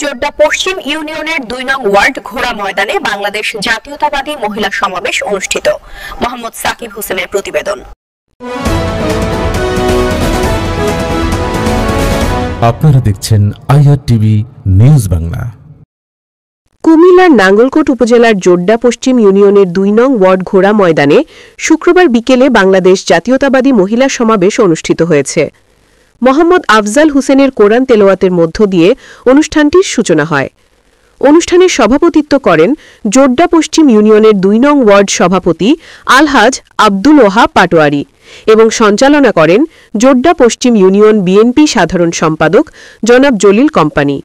জোড্ডা পশ্চিম ইউনিয়নের ২ নং ওয়ার্ড ঘোড়া ময়দানে বাংলাদেশ জাতীয়তাবাদী মহিলা সমাবেশ অনুষ্ঠিত। মোহাম্মদ সাকিব হোসেনের প্রতিবেদন। আপনারা দেখছেন IRTV নিউজ বাংলা। কুমিল্লার নাঙ্গলকোট উপজেলার জোড্ডা পশ্চিম ইউনিয়নের ২ নং ওয়ার্ড ঘোড়া ময়দানে শুক্রবার বিকেলে বাংলাদেশ জাতীয়তাবাদী মহিলা সমাবেশ অনুষ্ঠিত হয়েছে। মোহাম্মদ আফজাল হোসেনের কোরআন তেলাওয়াতের মধ্য দিয়ে অনুষ্ঠানটির সূচনা হয়। অনুষ্ঠানে সভাপতিত্ব করেন জোড্ডা পশ্চিম ইউনিয়নের ২ নং ওয়ার্ড সভাপতি আলহাজ আব্দুল ওহাব পাটোয়ারি এবং সঞ্চালনা করেন জোড্ডা পশ্চিম ইউনিয়ন বিএনপি সাধারণ সম্পাদক জনাব জলিল কোম্পানি।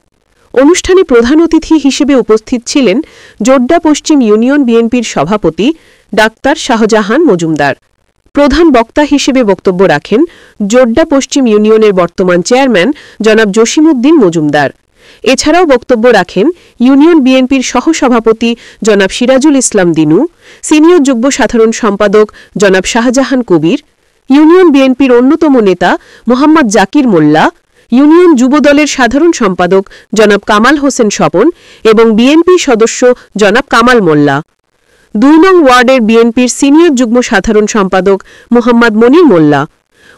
অনুষ্ঠানে প্রধান অতিথি হিসেবে উপস্থিত ছিলেন জোড্ডা পশ্চিম ইউনিয়ন বিএনপির সভাপতি ডাক্তার শাহজাহান মজুমদার। প্রধান বক্তা হিসেবে বক্তব্য রাখেন জোড্ডা পশ্চিম ইউনিয়নের বর্তমান চেয়ারম্যান জনাব জসিমউদ্দিন মজুমদার। এছাড়াও বক্তব্য রাখেন ইউনিয়ন বিএনপির সহসভাপতি জনাব সিরাজুল ইসলাম দিনু, সিনিয়র যুগ্ম সাধারণ সম্পাদক জনাব শাহজাহান কবির, ইউনিয়ন বিএনপির অন্যতম নেতা মোহাম্মদ জাকির মোল্লা, ইউনিয়ন যুবদলের সাধারণ সম্পাদক জনাব কামাল হোসেন স্বপন এবং বিএনপি সদস্য জনাব কামাল মোল্লা। ২ নং ওয়ার্ডের বিএনপির সিনিয়র যুগ্ম সাধারণ সম্পাদক মোহাম্মদ মনির মোল্লা।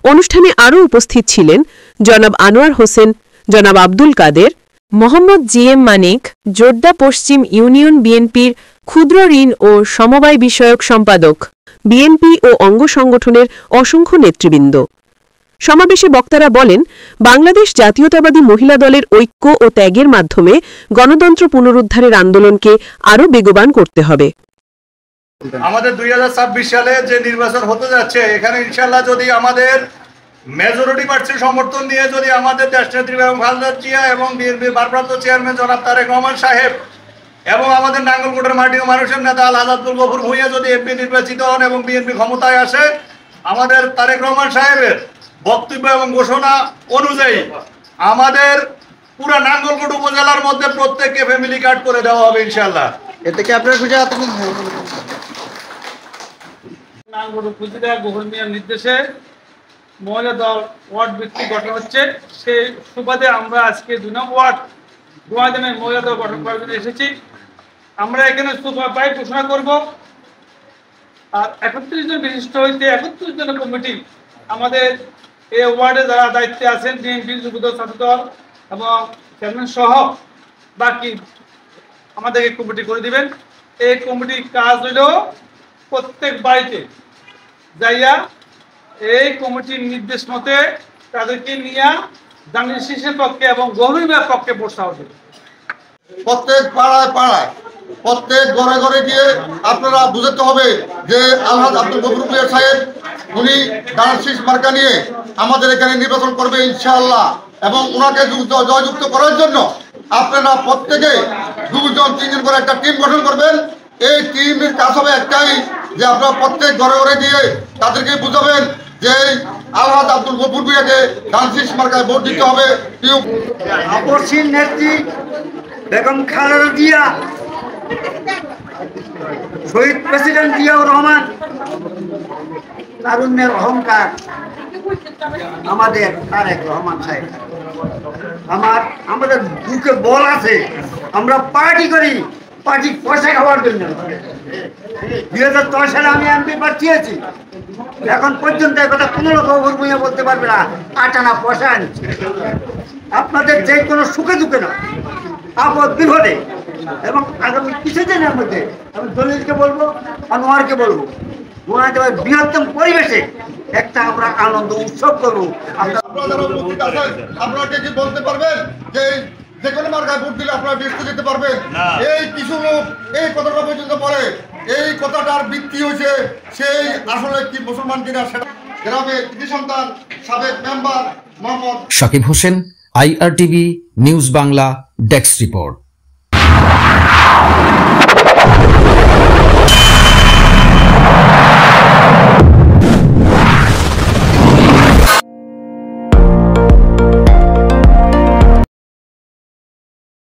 অনুষ্ঠানে আরও উপস্থিত ছিলেন জনাব আনোয়ার হোসেন, জনাব আব্দুল কাদের, মোহাম্মদ জিএম মানিক, জোড্ডা পশ্চিম ইউনিয়ন বিএনপির ক্ষুদ্র ঋণ ও সমবায় বিষয়ক সম্পাদক, বিএনপি ও অঙ্গ সংগঠনের অসংখ্য নেতৃবৃন্দ। সমাবেশে বক্তারা বলেন, বাংলাদেশ জাতীয়তাবাদী মহিলা দলের ঐক্য ও ত্যাগের মাধ্যমে গণতন্ত্র পুনরুদ্ধারের আন্দোলনকে আরও বেগবান করতে হবে। আমাদের 2026 সালে যে নির্বাচন হতে যাচ্ছে, এখানে ইনশাআল্লাহ যদি আমাদের মেজরিটি পার্টির সমর্থন দিয়ে যদি আমাদের দেশনেত্রী এবং খালেদা জিয়া এবং বিএনপির ভারপ্রাপ্ত চেয়ারম্যান জনাব তারেক রহমান সাহেব এবং আমাদের নাঙ্গলকোটের মাটি ও মানুষের নেতা আলহাজ আব্দুল গফুর ভূঁইয়া যদি এমপি নির্বাচিত হন এবং বিএনপি ক্ষমতায় আসে, আমাদের তারেক রহমান সাহেবের বক্তব্য এবং ঘোষণা অনুযায়ী আমাদের পুরো নাঙ্গলকোট উপজেলার মধ্যে প্রত্যেককে ফ্যামিলি কার্ড করে দেওয়া হবে ইনশাআল্লাহ। এতে কি আপনার খুশি? নাঙ্গলকোট উপজেলা গফুর মিয়ার নির্দেশে মহিলা দল ওয়ার্ড ভিত্তিক গঠন হচ্ছে। সেই সুবাদে আমরা আজকে ২ নং ওয়ার্ড ময়দানে মহিলা দল গঠন করার জন্য এসেছি। আমরা এখানে সুপারভাইজ ঘোষণা করব। আর ৩১ জন বিশিষ্ট হইতে ৩১ জন কমিটি আমাদের এই ওয়ার্ডে যারা দায়িত্বে আছেন, বিএনপি, যুবদল, ছাত্রদল এবং চেয়ারম্যান সহ বাকি আমাদেরকে কমিটি করে দিবেন। এই কমিটির কাজ হইল প্রত্যেক বাড়িতে যাইয়া এই কমিটির নির্দেশ মতে তাদেরকে নিয়ে দানের শীষের পক্ষে এবং গভীরের পক্ষে বসা হবে। প্রত্যেক পাড়ায় পাড়ায়, প্রত্যেক ঘরে ঘরে গিয়ে আপনারা বুঝতে হবে যে আলহাজ আব্দুল গফুর ভূঁইয়া সাহেব উনি দানের শীষ মার্কা নিয়ে আমাদের এখানে নির্বাচন করবে ইনশাআল্লাহ, এবং ওনাকে জয়যুক্ত করার জন্য আপনারা প্রত্যেকে 2 জন 3 জন করে একটা টিম গঠন করবেন। এই টিমের কাজ হবে একটাই, যে আপনারা প্রত্যেক ঘরে ঘরে গিয়ে তাদেরকে বুঝাবেন যে আলহাজ আব্দুল গফুর ভূঁইয়াকে দানের শীষ মার্কায় ভোট দিতে হবে। আপসীন নেত্রী বেগম খালেদা জিয়া, শহীদ প্রেসিডেন্ট জিয়াউর রহমান, তারুণ্যের অহংকার আমাদের তারেক রহমান সাহেব। আমাদের বুকে বল আছে, আমরা পার্টি করি, পার্টি পয়সা খাওয়ার জন্য। 2010 সালে আমি এমপি পাঠিয়েছি, এখন পর্যন্ত কথা কোনো লোক বলতে পারবে না 8 আনা পয়সা আনছি। আপনাদের যে কোনো সুখে দুঃখে না, আপদ বিপদে এবং আগামী কিছুদিনের মধ্যে আমি দলিলকে বলবো, আনোয়ারকে বলবো, বৃহত্তম পরিবেশে একটা আমরা আনন্দ উৎসব করবো। আপনারা কি বলতে পারবেন যে যেকোনো মার্কায় ভোট দিলে আপনারা বিস্তারিত দিতে পারবেন? এই কিছু লোক এই কথাটা পর্যন্ত বলে, এই কথাটার ভিত্তি হয়েছে সেই আসলে কি মুসলমান কিনা সেটা। গ্রামে কৃতি সন্তান সাবেক member Mohammad Sakib Hossain, IRTV news Bangla, desk report.